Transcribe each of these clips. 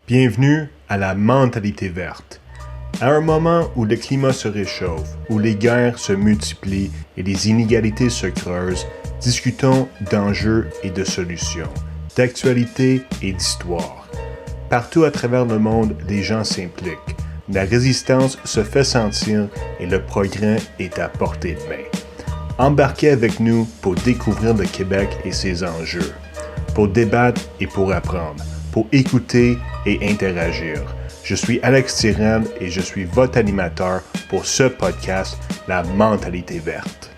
Bienvenue à la mentalité verte. À un moment où le climat se réchauffe, où les guerres se multiplient et les inégalités se creusent, discutons d'enjeux et de solutions, d'actualité et d'histoire. Partout à travers le monde, les gens s'impliquent. La résistance se fait sentir et le progrès est à portée de main. Embarquez avec nous pour découvrir le Québec et ses enjeux, pour débattre et pour apprendre, pour écouter et interagir. Je suis Alex Tirel et je suis votre animateur pour ce podcast, La mentalité verte.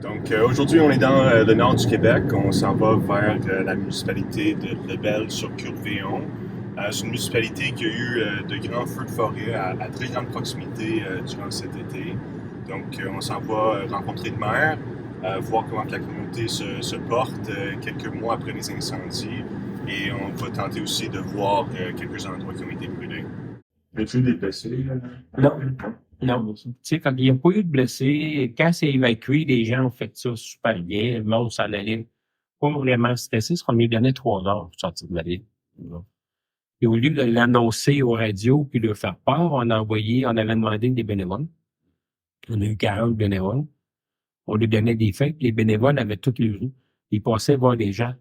Donc aujourd'hui, on est dans le nord du Québec. On s'en va vers la municipalité de Lebel-sur-Curvéon. C'est une municipalité qui a eu de grands feux de forêt à très grande proximité durant cet été. Donc on s'en va rencontrer le maire, voir comment la communauté se porte quelques mois après les incendies. Et on va tenter aussi de voir quelques endroits qui ont été brûlés. Y a-t-il des blessés? Non. Tu sais, quand il n'y a pas eu de blessés, quand c'est évacué, les gens ont fait ça super bien. Le monde s'en allait pas vraiment stressé. On lui donnait 3 heures pour sortir de la ville. Et au lieu de l'annoncer aux radios puis de le faire peur, on avait demandé des bénévoles. On a eu 40 bénévoles. On lui donnait des fêtes. Les bénévoles avaient toutes les rues. Ils passaient voir les gens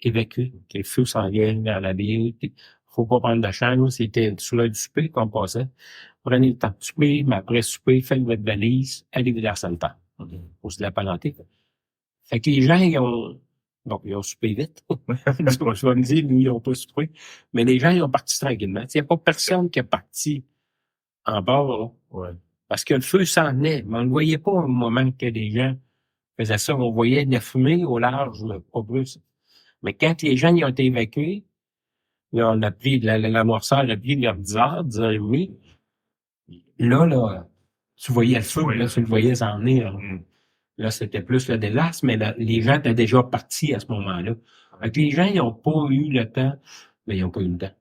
évacués. Les feux s'en viennent vers la ville. Faut pas prendre de chambre. C'était sous l'heure du souper qu'on passait. Prenez le temps de souper, mais après souper, faites votre valise, allez vers Sainte-Anne. Pour se la palanter. Fait que les gens, ils ont soupé vite. Je vais me dire, nous, ils n'ont pas soupé. Mais les gens, ils ont parti tranquillement. Il n'y a pas personne qui est parti en bord, là. Ouais. Parce que le feu s'en venait. Mais on ne voyait pas au moment que les gens faisaient ça. On voyait de la fumée au large, mais pas plus. Mais quand les gens ils ont été évacués, là, on a pris, l'amorceur a pris vers 10h, 10h30. Là, tu voyais le feu, là, tu le voyais s'en venir. Là, c'était plus le désastre, mais les gens étaient déjà partis à ce moment-là. Fait que les gens, ils n'ont pas eu le temps, mais ils n'ont pas eu le temps.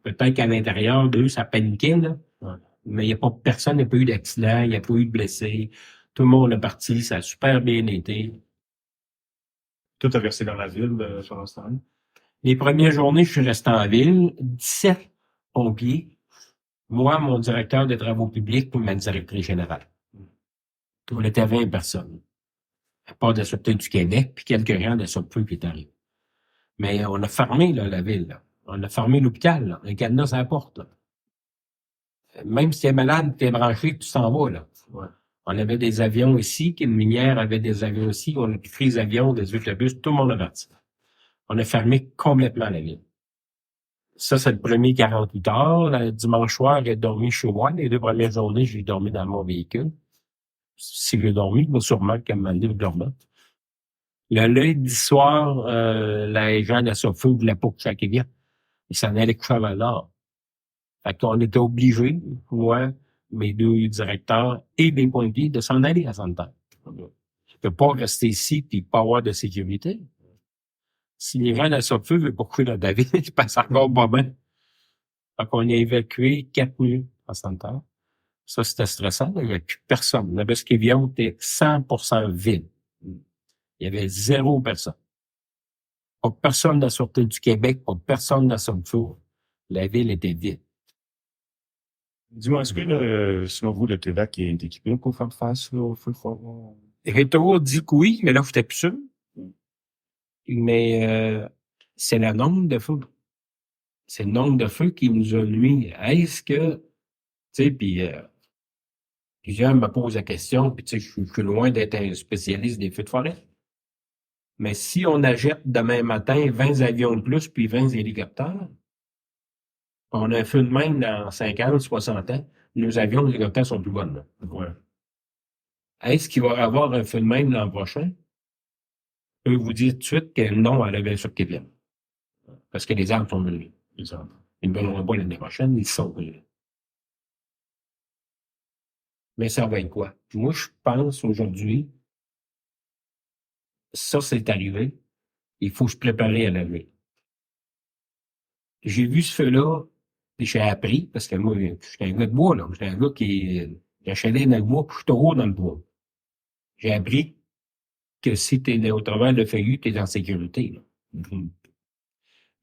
Peut-être qu'à l'intérieur d'eux, ça paniquait, là. Ouais. Mais il n'y a pas, personne n'a pas eu d'accident, il n'y a pas eu de blessés. Tout le monde est parti, ça a super bien été. Tout a versé dans la ville, sur l'instant. Les premières journées, je suis resté en ville, 17 pompiers. Moi, mon directeur de travaux publics, puis ma directrice générale. On était 20 personnes. À part de la Sûreté du Québec, puis quelques gens de Sûreté qui est arrivé. Mais on a fermé, là, la ville, là. On a fermé l'hôpital, là. Un cadenas à la porte, là. Même si t'es malade, t'es branché, tu t'en vas, là. Ouais. On avait des avions ici, qu'une minière avait des avions ici, on a pris des avions, des autobus, tout le monde est parti. On a fermé complètement la ville. Ça, c'est le premier 48 heures. Le dimanche soir, j'ai dormi chez moi. Les 2 premières journées, j'ai dormi dans mon véhicule. Si j'ai dormi, mais sûrement qu'à un moment donné, je dormais. Le lundi soir, les gens de Sofou voulaient pas que ça vienne. Ils s'en allaient coucher à Val-d'Or. Fait qu'on était obligés, moi, mes 2 directeurs et les pompiers, de s'en aller à Sainte-Anne. Je peux pas rester ici puis pas avoir de sécurité. Si les gens de Sofou veulent pas coucher dans la ville, ils passent encore pas bien. Fait qu'on a évacué 4 nuits à Sainte-Anne. Ça, c'était stressant. Il n'y avait plus personne. La Basque-Évian était 100% vide. Il y avait 0 personne. Pas personne de la Sûreté du Québec, pas personne de la Somme-Four. La ville était vide. Dis-moi, est-ce que, selon vous, le Québec est équipé pour faire face au feu de forêt? Rétro dit que oui, mais là, j'étais plus sûr. Mais c'est le nombre de feux. C'est le nombre de feux qui nous a nuit. Est-ce que, tu sais, puis plusieurs me posent la question, puis tu sais, je suis loin d'être un spécialiste des feux de forêt. Mais si on achète demain matin 20 avions de plus puis 20 hélicoptères, on a un feu de même dans 50, 60 ans, nos avions, les hélicoptères sont plus bonnes. Là. Ouais. Est-ce qu'il va y avoir un feu de même l'an prochain? Je peux vous dire tout de suite que non à la bien sûr qu'ils viennent. Parce que les arbres sont brûlés. Les arbres. Ils ne viendront pas l'année prochaine, ils sont brûlés. Mais ça va être quoi? Moi, je pense aujourd'hui, ça, c'est arrivé. Il faut se préparer à l'avenir. J'ai vu ce feu-là, et j'ai appris, parce que moi, j'étais un gars de bois, là. J'étais un gars qui chalais dans le bois, puis je suis trop dans le bois. J'ai appris que si t'es au travers de feuillu, t'es en sécurité, là.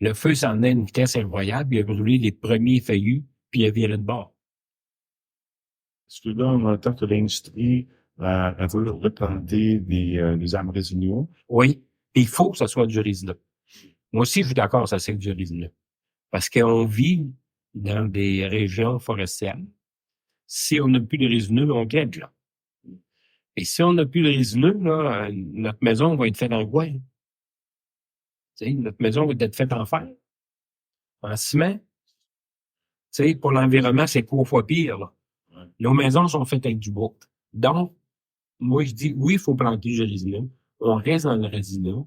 Le feu s'en est à une vitesse incroyable, il a brûlé les premiers feuillus, puis il a viré de bord. Est-ce que là, on entend que l'industrie veut replanter des arbres résineux? Oui, puis il faut que ce soit du résineux. Moi aussi, je suis d'accord, ça c'est du résineux. Parce qu'on vit dans des régions forestières. Si on n'a plus de résineux, on crève, là. Et si on n'a plus de résineux, là, notre maison va être faite en quoi? Tu sais, notre maison va être faite en fer, en ciment. Tu sais, pour l'environnement, c'est 3 fois pire, là. Ouais. Nos maisons sont faites avec du bois. Donc, moi, je dis, oui, il faut planter du résineux. On reste dans le résineux.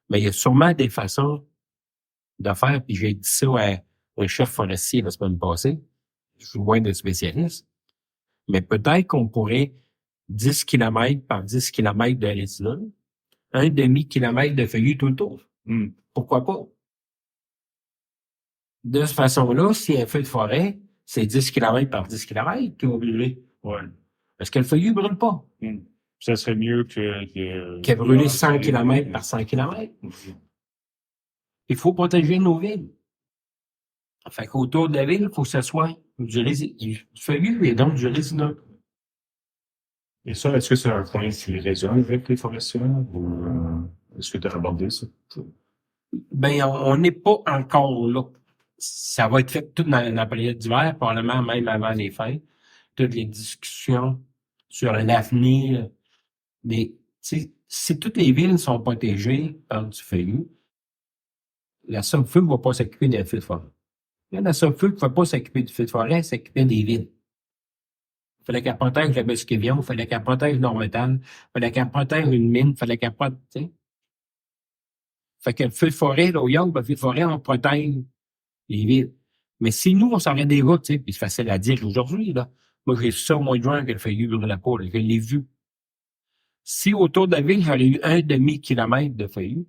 Mais il y a sûrement des façons de faire, puis j'ai dit ça à un chef forestier la semaine passée. Je suis loin de spécialiste. Mais peut-être qu'on pourrait 10 km par 10 km de résineux, un demi-kilomètre de feuillus tout le tour. Pourquoi pas? De cette façon-là, s'il y a un feu de forêt, c'est 10 km par 10 km qui va brûler. Ouais. Parce que le feuillu ne brûle pas. Ça serait mieux que brûler 100 km par 100 km. Il faut protéger nos villes. Fait qu'autour de la ville, il faut que ce soit du feuillu et donc du résineux. Et ça, est-ce que c'est un point qui résonne avec les forestiers ou est-ce que tu as abordé ça? Ben, on n'est pas encore là. Ça va être fait tout dans la période d'hiver, probablement même avant les fêtes. Toutes les discussions sur l'avenir. Mais, tu sais, si toutes les villes sont protégées par du feuillu, la SOMFEU ne va pas s'occuper des feux de forêt. La SOMFEU ne va pas s'occuper du feu de forêt, elle s'occuper des villes. Il fallait qu'elle protège la Besquévion, il fallait qu'elle protège Normétal, il fallait qu'elle protège une mine, il fallait qu'elle protège, tu sais. Fait que le feu de forêt, là, au York, le feu de forêt, on protège les villes. Mais si nous, on s'arrête des routes, tu sais, puis c'est facile à dire aujourd'hui, là. Moi, j'ai su ça au mois de juin que le feuillu brûle la peau, là, je l'ai vu. Si autour de la ville, j'aurais eu un demi-kilomètre de feuillu,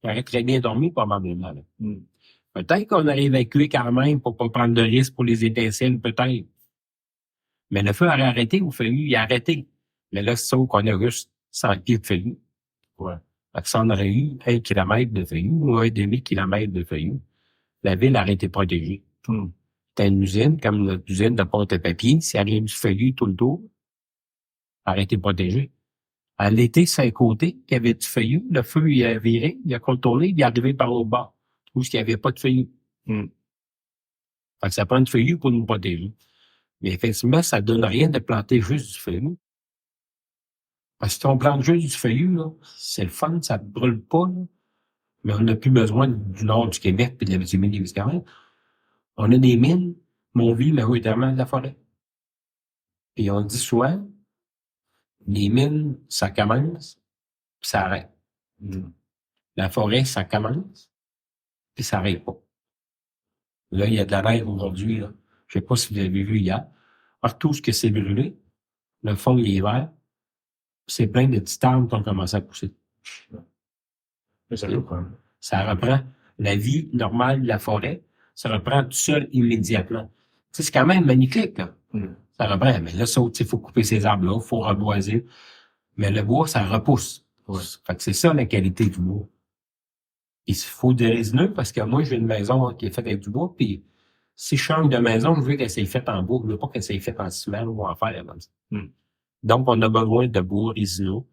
j'aurais très bien dormi, probablement, là. Peut-être qu'on aurait évacué quand même pour pas prendre de risque pour les étincelles, peut-être. Mais le feu aurait arrêté au feuillu, il a arrêté. Mais là, c'est ça qu'on a juste 100 pieds de feuillu. Ouais. Fait que ça en aurait eu 1 kilomètre de feuillu ou un demi-kilomètre de feuillu. La ville aurait été protégée. C'était une usine, comme notre usine de porte-papier. S'il y avait du feuillu tout le tour, elle aurait été protégée. À l'été, c'est un côté, il y avait du feuillu. Le feu, il a viré, il a contourné, il est arrivé par l'autre bord. Où il n'y avait pas de feuillu. Fait que ça prend du feuillu pour nous protéger. Mais effectivement, ça donne rien de planter juste du feuillu. Parce que si on plante juste du feuillu, là, c'est le fun, ça brûle pas, là. Mais on n'a plus besoin du nord du Québec et de la Abitibi-Témiscamingue. On a des mines, mais on vit majoritairement de la forêt. Et on dit souvent, les mines, ça commence, puis ça arrête. La forêt, ça commence, puis ça arrête pas. Là, il y a de la neige aujourd'hui, là. Je sais pas si vous avez vu hier. Partout ce que c'est brûlé, le fond, il est vert. C'est plein de petites arbres qui ont commencé à pousser. Ça reprend la vie normale de la forêt. Ça reprend tout seul immédiatement. Tu sais, c'est quand même magnifique, là. Ça reprend. Mais là, ça, il faut couper ces arbres-là, il faut reboiser. Mais le bois, ça repousse. Fait que c'est ça la qualité du bois. Il faut des résineux parce que moi, j'ai une maison qui est faite avec du bois, puis si je change de maison, je veux qu'elle soit faite en bois. Je veux pas qu'elle soit faite en ciment ou en fer. Donc, on a besoin de bois résineux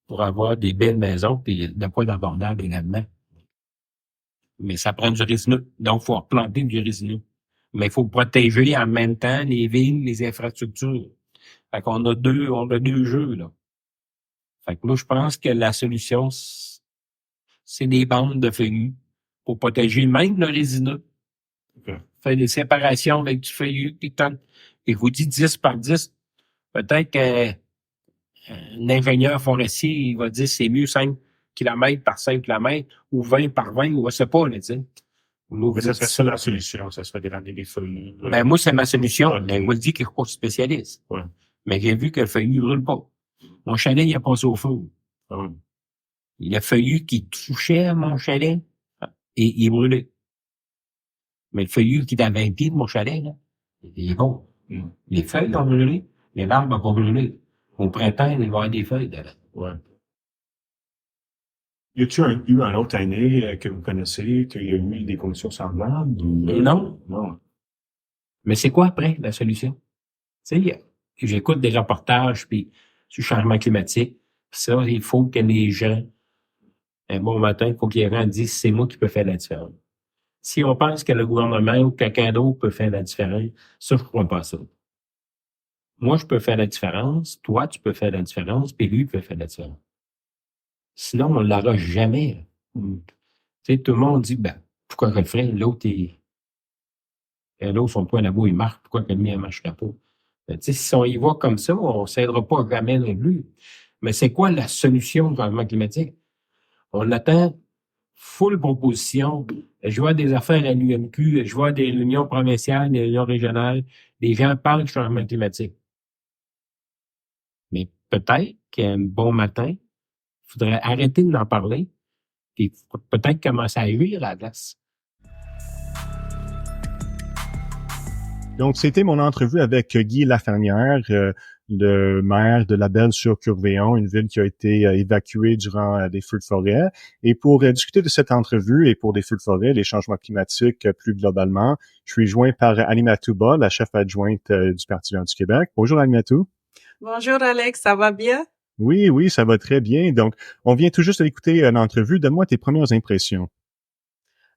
pour avoir des belles maisons puis de quoi d'abordable également. Mais ça prend du résineux. Donc, il faut replanter du résineux. Mais il faut protéger en même temps les villes, les infrastructures. Fait qu'on a deux jeux, là. Fait que moi, je pense que la solution, c'est des bandes de feuillus pour protéger même le résineux. Faire des séparations avec du feuillu. Et vous dites 10 par 10. Peut-être qu'un ingénieur forestier, il va dire c'est mieux 5 km par 5 km ou 20 par 20 ou je sais pas, là, tu sais. Mais ça serait ça la solution, ça serait de ramener des feuillus. Ben, moi, c'est ma solution. Mais je vous dis que je suis pas spécialiste. Ouais. Mais j'ai vu que le feuillu brûle pas. Mon chalet, il a passé au feu. Il a feuillu qui touchait à mon chalet et il brûlait. Mais le feuillu qui est à 20 pieds de mon chalet, là, il est bon. Les feuilles ont brûlé, les arbres n'ont pas brûlé. Au printemps, il va y avoir des feuilles dedans. Ouais. Y a-t-il eu une autre année que vous connaissez, qu'il y a eu des conditions semblables? Non. Non. Mais c'est quoi après la solution? Tu sais, j'écoute des reportages puis sur le changement climatique. Ça, il faut que les gens, un bon matin, il faut que les gens disent c'est moi qui peux faire la différence. Si on pense que le gouvernement ou quelqu'un d'autre peut faire la différence, ça, je crois pas à ça. Moi, je peux faire la différence, toi, tu peux faire la différence, puis lui peut faire la différence. Sinon, on l'aura jamais. Tu sais, tout le monde dit, ben, pourquoi je le ferais? L'autre, son point là-bas, il marche. Pourquoi que le mien ne marcherait pas? Tu sais, si on y va comme ça, on ne s'aidera pas jamais non plus. Mais c'est quoi la solution au changement climatique? On attend full proposition. Je vois des affaires à l'UMQ, je vois des réunions provinciales, des réunions régionales. Les gens parlent du changement climatique. Mais peut-être qu'un bon matin, il faudrait arrêter d'en parler et peut-être commencer à agir à la place. Donc, c'était mon entrevue avec Guy Lafernière, le maire de La Belle-sur-Curvéon, une ville qui a été évacuée durant des feux de forêt. Et pour discuter de cette entrevue et pour des feux de forêt, les changements climatiques plus globalement, je suis joint par Alimatou Ba, la chef adjointe du Parti vert du Québec. Bonjour Alimatou. Bonjour Alex, ça va bien? Oui, ça va très bien. Donc, on vient tout juste d'écouter l'entrevue. Donne-moi tes premières impressions.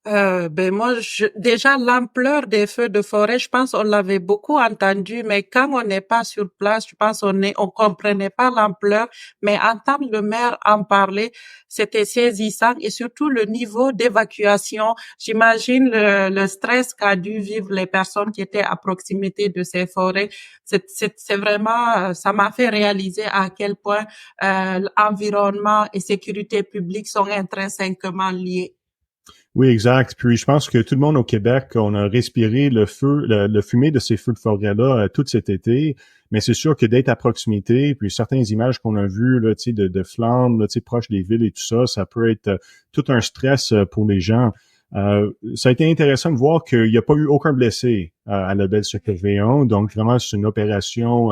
Moi, déjà l'ampleur des feux de forêt, je pense on l'avait beaucoup entendu, mais quand on n'est pas sur place, je pense on comprenait pas l'ampleur, mais entendre le maire en parler, c'était saisissant et surtout le niveau d'évacuation. J'imagine le stress qu'a dû vivre les personnes qui étaient à proximité de ces forêts. C'est vraiment, ça m'a fait réaliser à quel point l'environnement et sécurité publique sont intrinsèquement liés. Oui, exact. Puis je pense que tout le monde au Québec, on a respiré le feu, le fumée de ces feux de forêt-là tout cet été. Mais c'est sûr que d'être à proximité, puis certaines images qu'on a vues là, de flammes, là, proches des villes et tout ça, ça peut être tout un stress pour les gens. Ça a été intéressant de voir qu'il n'y a pas eu aucun blessé à la Belle-sur-Curvéon. Donc vraiment, c'est une opération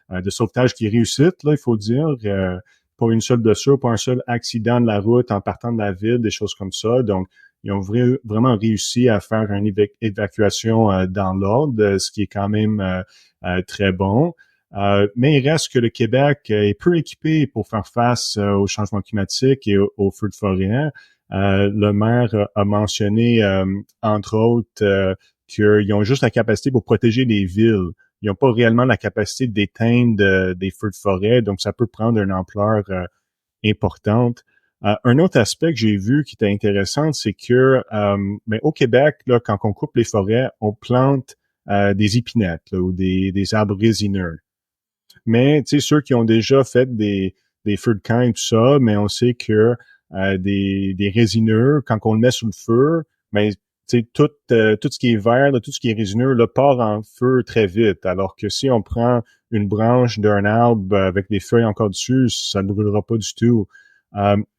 de sauvetage qui réussit, là, il faut dire. Pas une seule blessure, pas un seul accident de la route en partant de la ville, des choses comme ça. Donc, ils ont vraiment réussi à faire une évacuation dans l'ordre, ce qui est quand même très bon. Mais il reste que le Québec est peu équipé pour faire face au changement climatique et aux feux de forêt. Le maire a mentionné, entre autres, qu'ils ont juste la capacité pour protéger les villes. Ils n'ont pas réellement la capacité d'éteindre des feux de forêt, donc ça peut prendre une ampleur importante. Un autre aspect que j'ai vu qui était intéressant, c'est que mais au Québec, là, quand on coupe les forêts, on plante des épinettes là, ou des arbres résineux. Mais tu sais, ceux qui ont déjà fait des feux de camp et tout ça, mais on sait que des résineux, quand on le met sous le feu, ben tu sais, tout ce qui est vert, là, tout ce qui est résineux, là, part en feu très vite. Alors que si on prend une branche d'un arbre avec des feuilles encore dessus, ça ne brûlera pas du tout.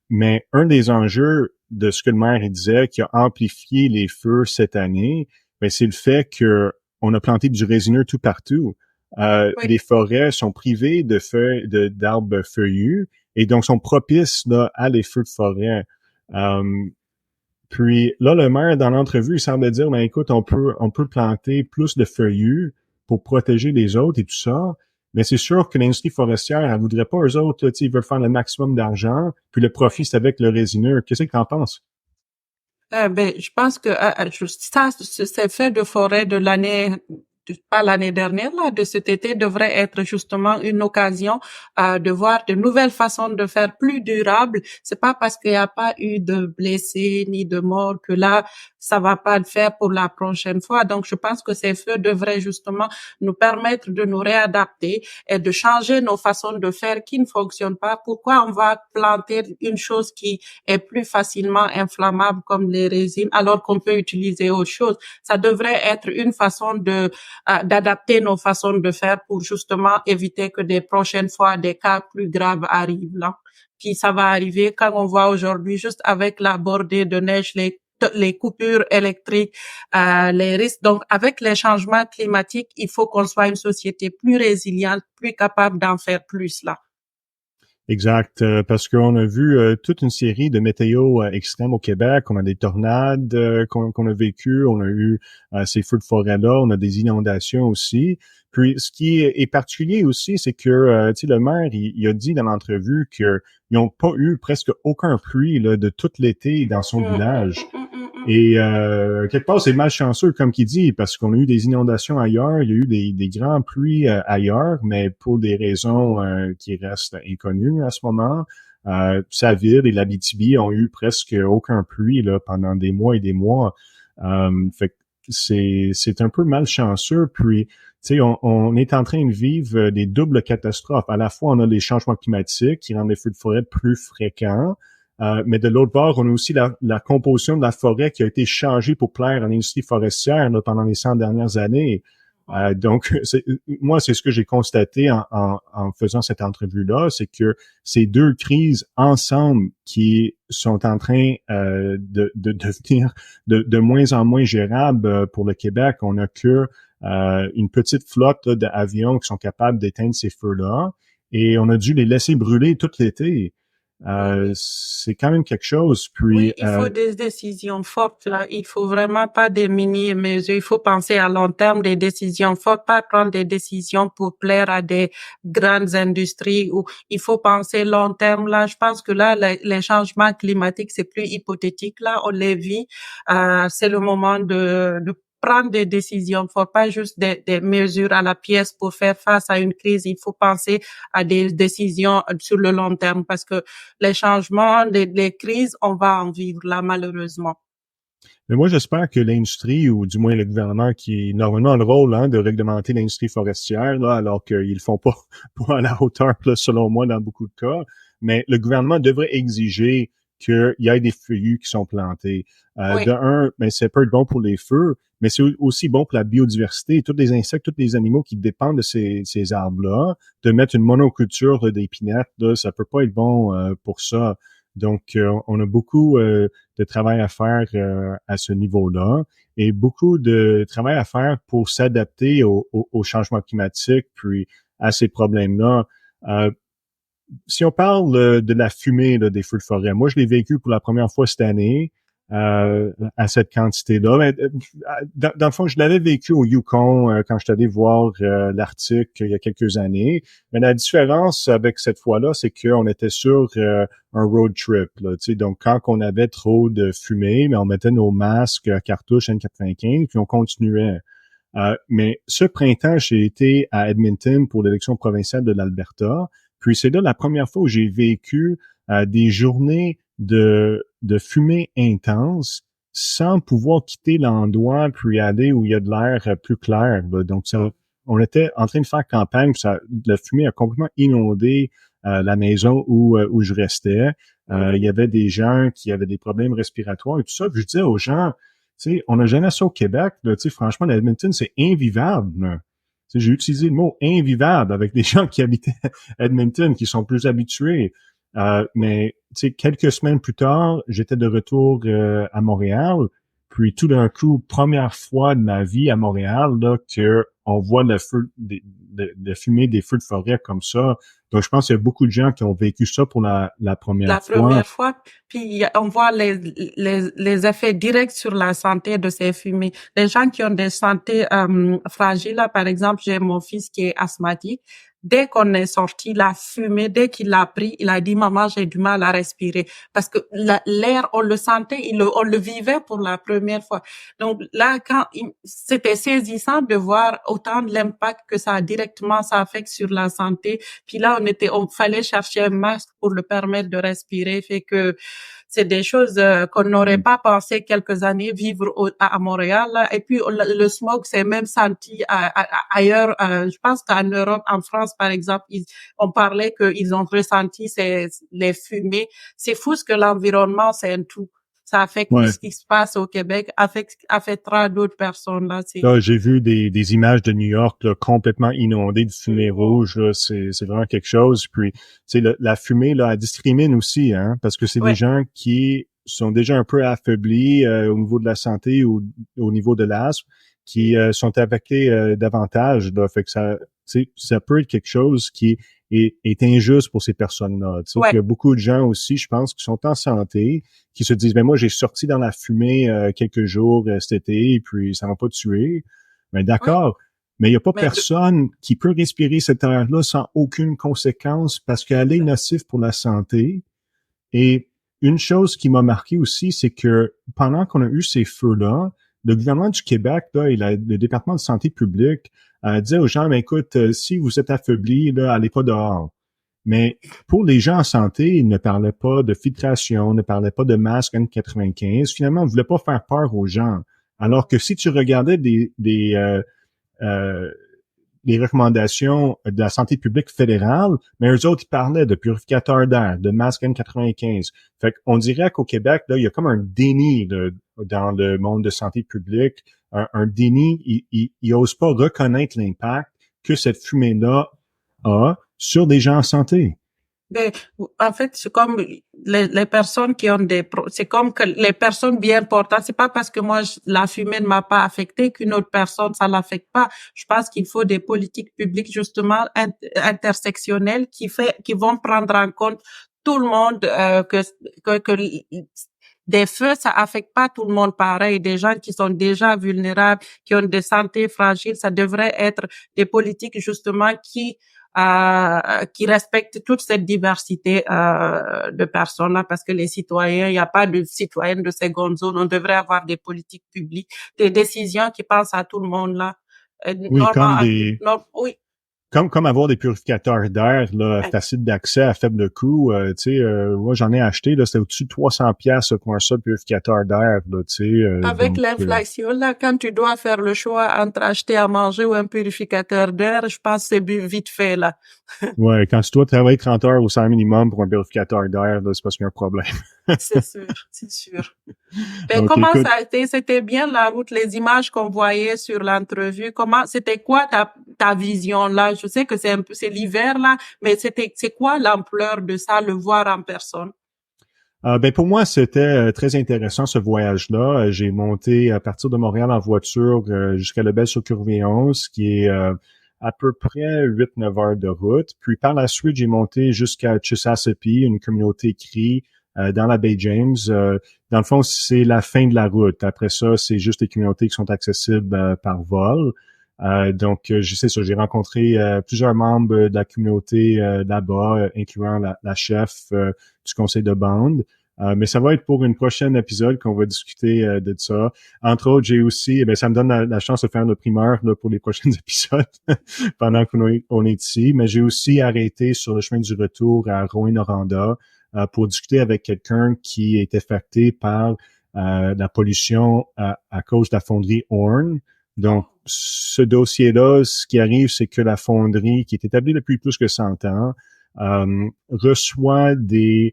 Mais un des enjeux de ce que le maire disait qui a amplifié les feux cette année, ben, c'est le fait que on a planté du résineux tout partout. Oui. Les forêts sont privées de feuilles, d'arbres feuillus et donc sont propices là, à les feux de forêt. Puis là, le maire, dans l'entrevue, il semble dire, ben écoute, on peut planter plus de feuillus pour protéger les autres et tout ça. Mais c'est sûr que l'industrie forestière, elle voudrait pas eux autres, là, ils veulent faire le maximum d'argent, puis le profit, c'est avec le résineux. Qu'est-ce que t'en penses? Je pense que ça, ces feux de forêt de l'année, pas l'année dernière, là, de cet été, devrait être justement une occasion de voir de nouvelles façons de faire plus durables. C'est pas parce qu'il n'y a pas eu de blessés ni de morts que là, ça va pas le faire pour la prochaine fois. Donc, je pense que ces feux devraient justement nous permettre de nous réadapter et de changer nos façons de faire qui ne fonctionnent pas. Pourquoi on va planter une chose qui est plus facilement inflammable comme les résines alors qu'on peut utiliser autre chose? Ça devrait être une façon d'adapter nos façons de faire pour justement éviter que des prochaines fois des cas plus graves arrivent là. Puis ça va arriver quand on voit aujourd'hui juste avec la bordée de neige, les coupures électriques, les risques. Donc, avec les changements climatiques, il faut qu'on soit une société plus résiliente, plus capable d'en faire plus là. Exact, parce qu'on a vu toute une série de météos extrêmes au Québec. On a des tornades qu'on a vécues, on a eu ces feux de forêt-là, on a des inondations aussi. Puis, ce qui est particulier aussi, c'est que tu sais, le maire, il a dit dans l'entrevue qu'ils n'ont pas eu presque aucun pluie là, de tout l'été dans son village. Et quelque part, c'est malchanceux, comme qu'il dit, parce qu'on a eu des inondations ailleurs, il y a eu des grandes pluies ailleurs, mais pour des raisons qui restent inconnues à ce moment. Sa ville et l'Abitibi ont eu presque aucun pluie là, pendant des mois et des mois. Fait que c'est un peu malchanceux. Puis, tu sais, on est en train de vivre des doubles catastrophes. À la fois, on a les changements climatiques qui rendent les feux de forêt plus fréquents. Mais de l'autre part, on a aussi la composition de la forêt qui a été changée pour plaire à l'industrie forestière là, pendant les 100 dernières années. Donc, moi, c'est ce que j'ai constaté en faisant cette entrevue-là, c'est que ces deux crises ensemble qui sont en train de devenir de moins en moins gérables pour le Québec. On n'a que une petite flotte d'avions qui sont capables d'éteindre ces feux-là et on a dû les laisser brûler tout l'été. C'est quand même quelque chose. Puis, Oui, il faut des décisions fortes, là. Il faut vraiment pas des mini-mesures. Il faut penser à long terme, des décisions fortes, pas prendre des décisions pour plaire à des grandes industries ou il faut penser long terme, là. Je pense que là, les changements climatiques, c'est plus hypothétique, là. On les vit. C'est le moment de prendre des décisions fortes, pas juste des mesures à la pièce pour faire face à une crise. Il faut penser à des décisions sur le long terme parce que les changements, les crises, on va en vivre là, malheureusement. mais moi, j'espère que l'industrie, ou du moins le gouvernement, qui est normalement le rôle de réglementer l'industrie forestière, là, alors qu'ils le font pas, pas à la hauteur, là, selon moi, dans beaucoup de cas, mais le gouvernement devrait exiger qu'il y ait des feuillus qui sont plantés. Oui. De un, ben, c'est peut être bon pour les feux, mais c'est aussi bon pour la biodiversité. Tous les insectes, tous les animaux qui dépendent de ces arbres-là, de mettre une monoculture d'épinettes, là, ça peut pas être bon pour ça. Donc, on a beaucoup de travail à faire à ce niveau-là et beaucoup de travail à faire pour s'adapter au changement climatique puis à ces problèmes-là. Si on parle de la fumée là, des feux de forêt, moi, je l'ai vécu pour la première fois cette année à cette quantité-là. Mais, dans le fond, je l'avais vécu au Yukon quand je suis allé voir l'Arctique il y a quelques années. Mais la différence avec cette fois-là, c'est qu'on était sur un road trip. Là, donc, quand on avait trop de fumée, mais on mettait nos masques cartouches N95 puis on continuait. Mais ce printemps, j'ai été à Edmonton pour l'élection provinciale de l'Alberta. Puis c'est là la première fois où j'ai vécu des journées de fumée intense sans pouvoir quitter l'endroit puis aller où il y a de l'air plus clair. Là. Donc, on était en train de faire campagne, puis la fumée a complètement inondé la maison où je restais. Il y avait des gens qui avaient des problèmes respiratoires et tout ça. Puis je disais aux gens, tu sais, on n'a jamais ça au Québec. Là, tu sais, franchement, Edmonton, c'est invivable. J'ai utilisé le mot invivable avec des gens qui habitaient Edmonton, qui sont plus habitués. Mais quelques semaines plus tard, j'étais de retour à Montréal. Puis tout d'un coup, première fois de ma vie à Montréal, là, que on voit le feu, de fumer des feux de forêt comme ça. Donc, je pense qu'il y a beaucoup de gens qui ont vécu ça pour la première fois. La première fois, puis on voit les effets directs sur la santé de ces fumées. Les gens qui ont des santé fragiles, là, par exemple, j'ai mon fils qui est asthmatique. Dès qu'on est sorti, la fumée, dès qu'il l'a pris, il a dit, maman, j'ai du mal à respirer. Parce que l'air, on le sentait, on le vivait pour la première fois. Donc là, c'était saisissant de voir autant de l'impact que ça affecte sur la santé. Puis là, on fallait chercher un masque pour le permettre de respirer. Fait que c'est des choses qu'on n'aurait pas pensé quelques années vivre à Montréal. Là. Et puis le smog s'est même senti ailleurs. Je pense qu'en Europe, en France par exemple, on parlait qu'ils ont ressenti les fumées. C'est fou ce que l'environnement, c'est un tout. Ça affecte ce qui se passe au Québec, affectera d'autres personnes. Là, j'ai vu des images de New York là, complètement inondées de fumée rouge. Là, c'est vraiment quelque chose. Puis, la fumée, là, elle discrimine aussi, hein, parce que c'est des gens qui sont déjà un peu affaiblis au niveau de la santé ou au niveau de l'asthme, qui sont affectés davantage. Là, fait que ça peut être quelque chose qui est est injuste pour ces personnes-là. Tu sais, Ouais. il y a beaucoup de gens aussi, je pense, qui sont en santé, qui se disent, moi, j'ai sorti dans la fumée quelques jours cet été, et puis ça m'a pas tué. Mais d'accord, mais il n'y a pas personne qui peut respirer cet air-là sans aucune conséquence parce qu'elle est nocive pour la santé. Et une chose qui m'a marqué aussi, c'est que pendant qu'on a eu ces feux-là, le gouvernement du Québec là, et le département de santé publique disait aux gens, écoute, si vous êtes affaiblis, là, allez pas dehors. Mais pour les gens en santé, ils ne parlaient pas de filtration, ne parlaient pas de masque N95. Finalement, on ne voulait pas faire peur aux gens. Alors que si tu regardais les recommandations de la santé publique fédérale, mais eux autres, ils parlaient de purificateurs d'air, de masque N95. Fait qu'on dirait qu'au Québec, là, il y a comme un déni dans le monde de santé publique, un déni, ils osent pas reconnaître l'impact que cette fumée-là a sur des gens en santé. Ben, en fait, c'est comme les personnes qui ont c'est comme que les personnes bien portantes. C'est pas parce que moi, la fumée ne m'a pas affecté qu'une autre personne, ça l'affecte pas. Je pense qu'il faut des politiques publiques, justement, intersectionnelles qui vont prendre en compte tout le monde, que des feux, ça affecte pas tout le monde pareil. Des gens qui sont déjà vulnérables, qui ont des santé fragiles, ça devrait être des politiques, justement, qui respectent toute cette diversité de personnes là, parce que les citoyens, il n'y a pas de citoyens de seconde zone. On devrait avoir des politiques publiques, des décisions qui pensent à tout le monde là. Oui, comme avoir des purificateurs d'air là, faciles d'accès à faible coût. Moi j'en ai acheté là, c'était au-dessus de 300$ pour un seul purificateur d'air là, avec l'inflation là, quand tu dois faire le choix entre acheter à manger ou un purificateur d'air, je pense que c'est vite fait là. Ouais, quand tu dois travailler 30 heures au salaire minimum pour un purificateur d'air, là, c'est parce qu'il y a un problème. C'est sûr. Mais okay, comment ça a été? C'était bien la route, les images qu'on voyait sur l'entrevue. C'était quoi ta vision là? Je sais que c'est l'hiver là, mais c'est quoi l'ampleur de ça, le voir en personne? Pour moi, c'était très intéressant ce voyage-là. J'ai monté à partir de Montréal en voiture jusqu'à Lebel-sur-Courville-11, qui est à peu près 8-9 heures de route. Puis par la suite, j'ai monté jusqu'à Chisasipi, une communauté Cri dans la baie James. Dans le fond, c'est la fin de la route. Après ça, c'est juste les communautés qui sont accessibles par vol. Donc, je sais ça, j'ai rencontré plusieurs membres de la communauté là-bas, incluant la chef du conseil de bande. Mais ça va être pour une prochaine épisode qu'on va discuter de ça. Entre autres, j'ai aussi, ça me donne la chance de faire le primeur là, pour les prochains épisodes pendant qu'on est ici. Mais j'ai aussi arrêté sur le chemin du retour à Rouyn-Noranda pour discuter avec quelqu'un qui est affecté par la pollution à cause de la fonderie Horn. Donc, ce dossier-là, ce qui arrive, c'est que la fonderie, qui est établie depuis plus que 100 ans, reçoit des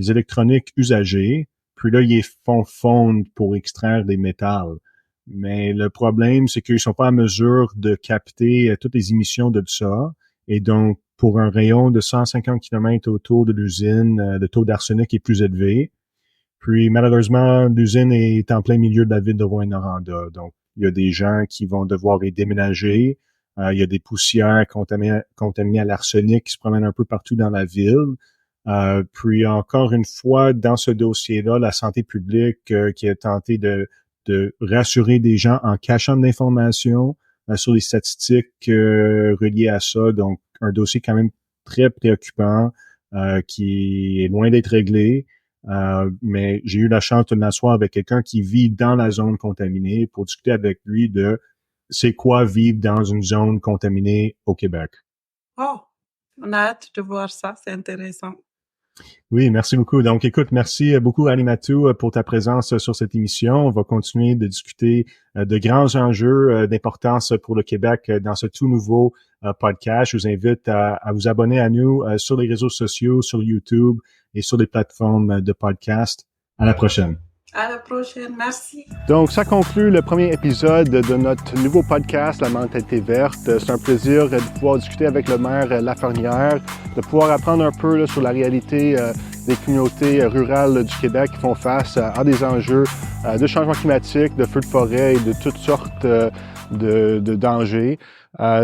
électroniques usagées, puis là, ils font fondre pour extraire des métals. Mais le problème, c'est qu'ils sont pas en mesure de capter toutes les émissions de ça. Et donc, pour un rayon de 150 km autour de l'usine, le taux d'arsenic est plus élevé. Puis, malheureusement, l'usine est en plein milieu de la ville de Rouyn-Noranda. Donc, il y a des gens qui vont devoir y déménager. Il y a des poussières contaminées à l'arsenic qui se promènent un peu partout dans la ville. Puis encore une fois, dans ce dossier-là, la santé publique qui a tenté de rassurer des gens en cachant de l'information sur les statistiques reliées à ça. Donc, un dossier quand même très préoccupant qui est loin d'être réglé. Mais j'ai eu la chance de m'asseoir avec quelqu'un qui vit dans la zone contaminée pour discuter avec lui de c'est quoi vivre dans une zone contaminée au Québec. Oh, on a hâte de voir ça, c'est intéressant. Oui, merci beaucoup. Donc, écoute, merci beaucoup, Ali Matou, pour ta présence sur cette émission. On va continuer de discuter de grands enjeux d'importance pour le Québec dans ce tout nouveau podcast. Je vous invite à vous abonner à nous sur les réseaux sociaux, sur YouTube et sur les plateformes de podcast. À la prochaine. À la prochaine, merci. Donc, ça conclut le premier épisode de notre nouveau podcast, La mentalité verte. C'est un plaisir de pouvoir discuter avec le maire Lafernière, de pouvoir apprendre un peu là, sur la réalité des communautés rurales du Québec qui font face à des enjeux de changement climatique, de feux de forêt et de toutes sortes de dangers.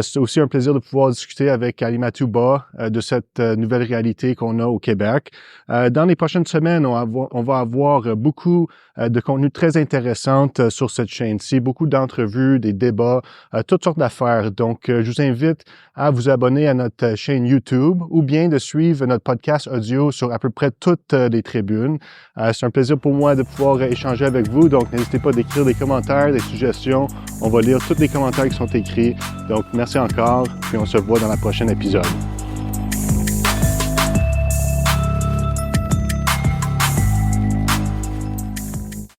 C'est aussi un plaisir de pouvoir discuter avec Ali Matouba de cette nouvelle réalité qu'on a au Québec. Dans les prochaines semaines, on va avoir beaucoup de contenu très intéressant sur cette chaîne-ci, beaucoup d'entrevues, des débats, toutes sortes d'affaires. Donc, je vous invite à vous abonner à notre chaîne YouTube ou bien de suivre notre podcast audio sur à peu près toutes les tribunes. C'est un plaisir pour moi de pouvoir échanger avec vous, donc n'hésitez pas d'écrire des commentaires, des suggestions. On va lire tous les commentaires qui sont écrits. Donc, merci encore, puis on se voit dans le prochain épisode.